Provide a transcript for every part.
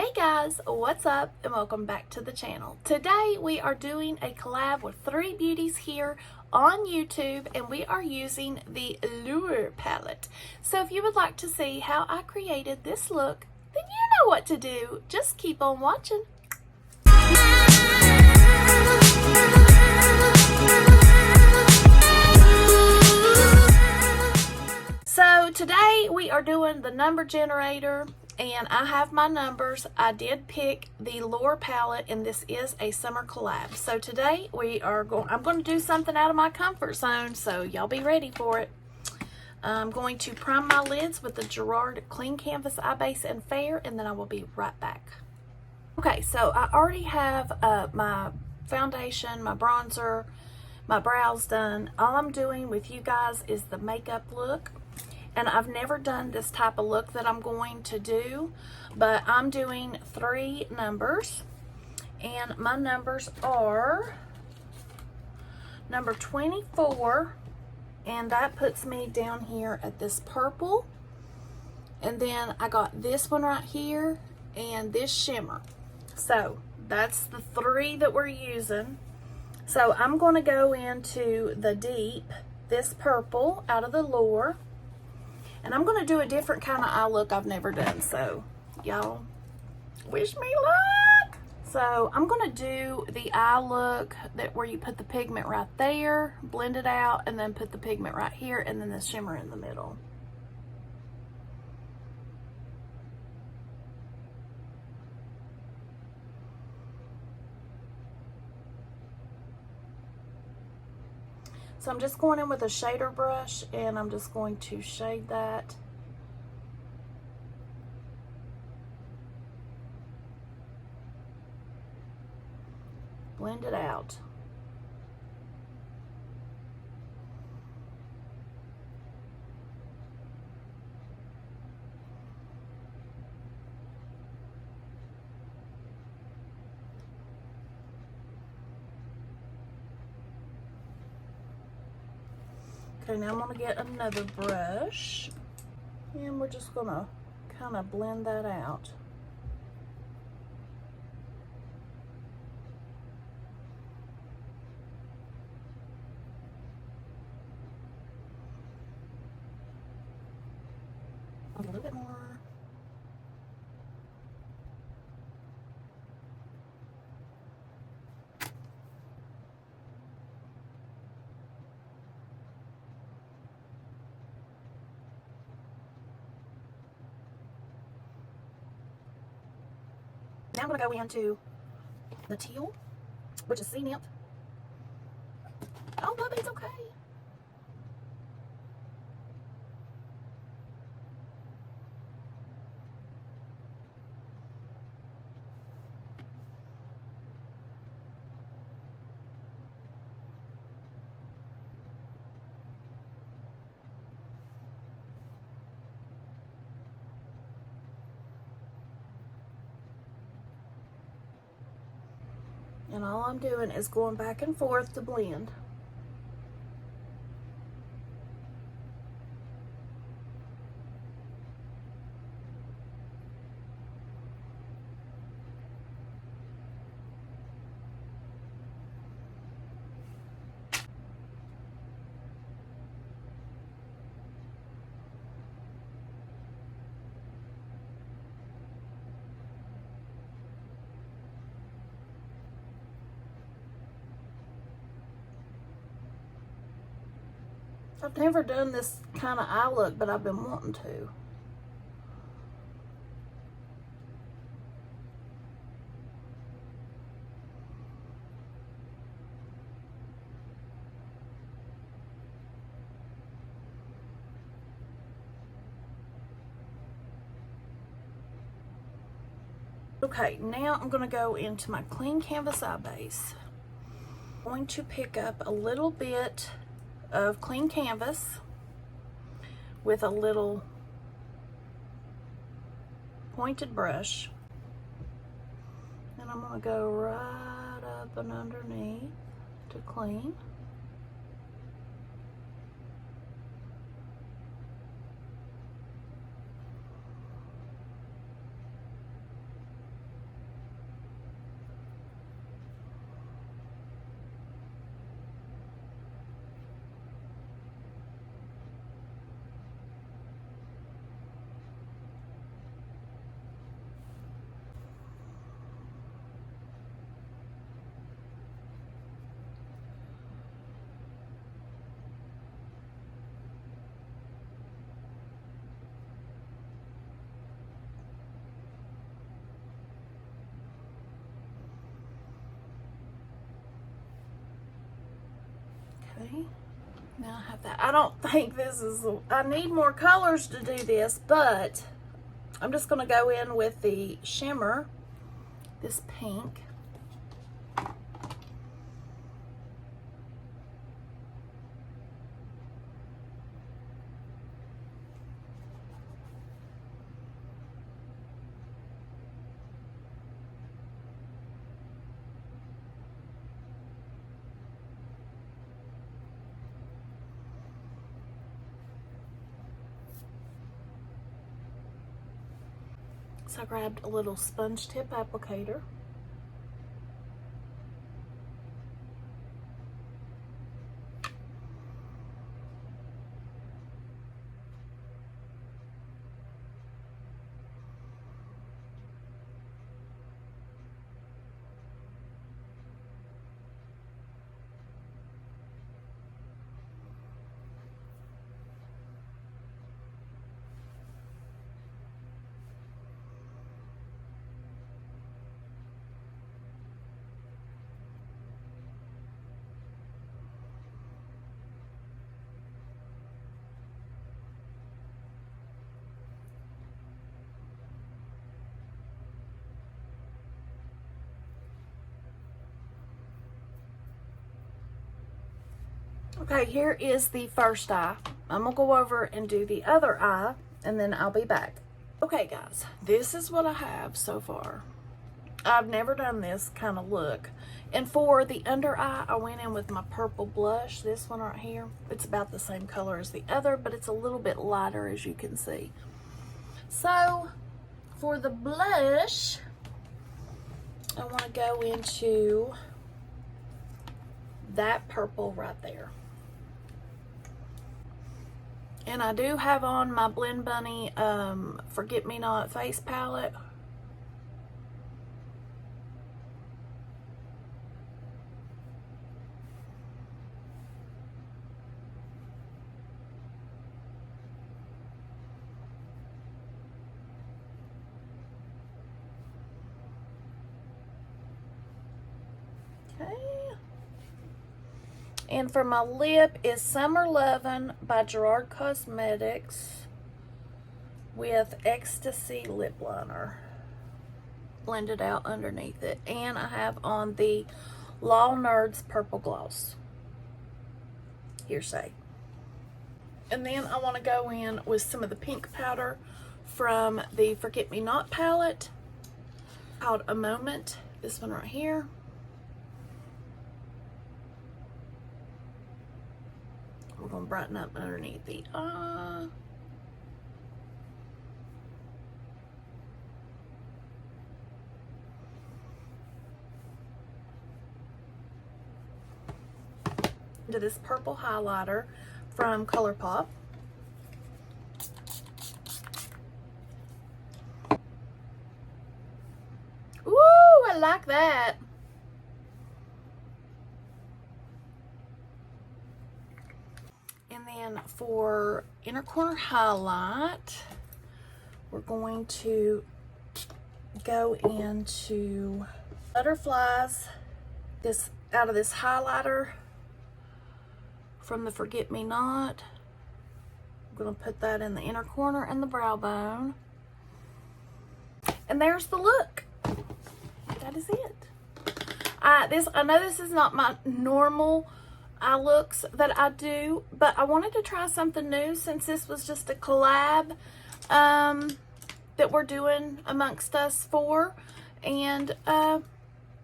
Hey guys, what's up and welcome back to the channel. Today we are doing a collab with three beauties here on YouTube and we are using the Allure palette. So if you would like to see how I created this look, then you know what to do. Just keep on watching. So today we are doing the number generator and I have my numbers. I did pick the Allure palette and this is a summer collab. So today I'm going to do something out of my comfort zone, so y'all be ready for it. I'm going to prime my lids with the Gerard Clean Canvas Eye Base and Fair, and then I will be right back. Okay, so I already have my foundation, my bronzer, my brows done. All I'm doing with you guys is the makeup look. And I've never done this type of look that I'm going to do, but I'm doing three numbers. And my numbers are number 24, and that puts me down here at this purple. And then I got this one right here and this shimmer. So that's the three that we're using. So I'm going to go into the deep, this purple out of the Allure. And I'm going to do a different kind of eye look I've never done. So y'all wish me luck. So I'm going to do the eye look where you put the pigment right there, blend it out, and then put the pigment right here, and then the shimmer in the middle. So I'm just going in with a shader brush and I'm just going to shade that. Blend it out. Okay, now I'm going to get another brush and we're just going to kind of blend that out. A little bit more. Now I'm going to go into the teal, which is Sea Nymph. Oh, Bubba, it's okay. And all I'm doing is going back and forth to blend. I've never done this kind of eye look, but I've been wanting to. Okay, now I'm going to go into my Clean Canvas Eye Base. I'm going to pick up a little bit of clean canvas with a little pointed brush, and I'm going to go right up and underneath to clean. Okay, now I have that. I don't think this is, I need more colors to do this, but I'm just going to go in with the shimmer, this pink. So I grabbed a little sponge tip applicator. Okay, here is the first eye. I'm gonna go over and do the other eye, and then I'll be back. Okay guys, this is what I have so far. I've never done this kind of look. And for the under eye, I went in with my purple blush, this one right here. It's about the same color as the other, but it's a little bit lighter, as you can see. So for the blush, I want to go into that purple right there. And I do have on my Blend Bunny Forget Me Not face palette. And for my lip is Summer Lovin' by Gerard Cosmetics with Ecstasy Lip Liner blended out underneath it. And I have on the Law Nerds Purple Gloss. Hearsay. And then I want to go in with some of the pink powder from the Forget Me Not palette called A Moment. This one right here. We're going to brighten up underneath the eye. To this purple highlighter from ColourPop. Ooh, I like that. And then for inner corner highlight, we're going to go into Butterflies, this out of this highlighter from the Forget Me Not. I'm going to put that in the inner corner and the brow bone. And there's the look. That is it. I know this is not my normal eye looks that I do, but I wanted to try something new since this was just a collab that we're doing amongst us four, and I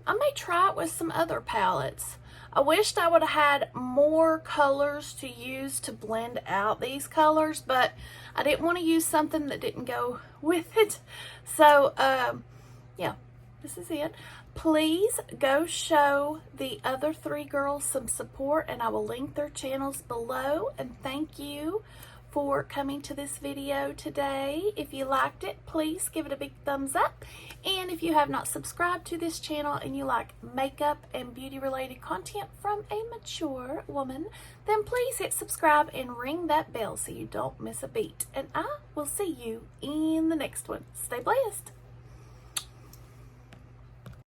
may try it with some other palettes. I wished I would have had more colors to use to blend out these colors, but I didn't want to use something that didn't go with it. So yeah, this is it. Please go show the other three girls some support, and I will link their channels below. And thank you for coming to this video today. If you liked it, please give it a big thumbs up. And if you have not subscribed to this channel and you like makeup and beauty related content from a mature woman, then please hit subscribe and ring that bell so you don't miss a beat. And I will see you in the next one. Stay blessed.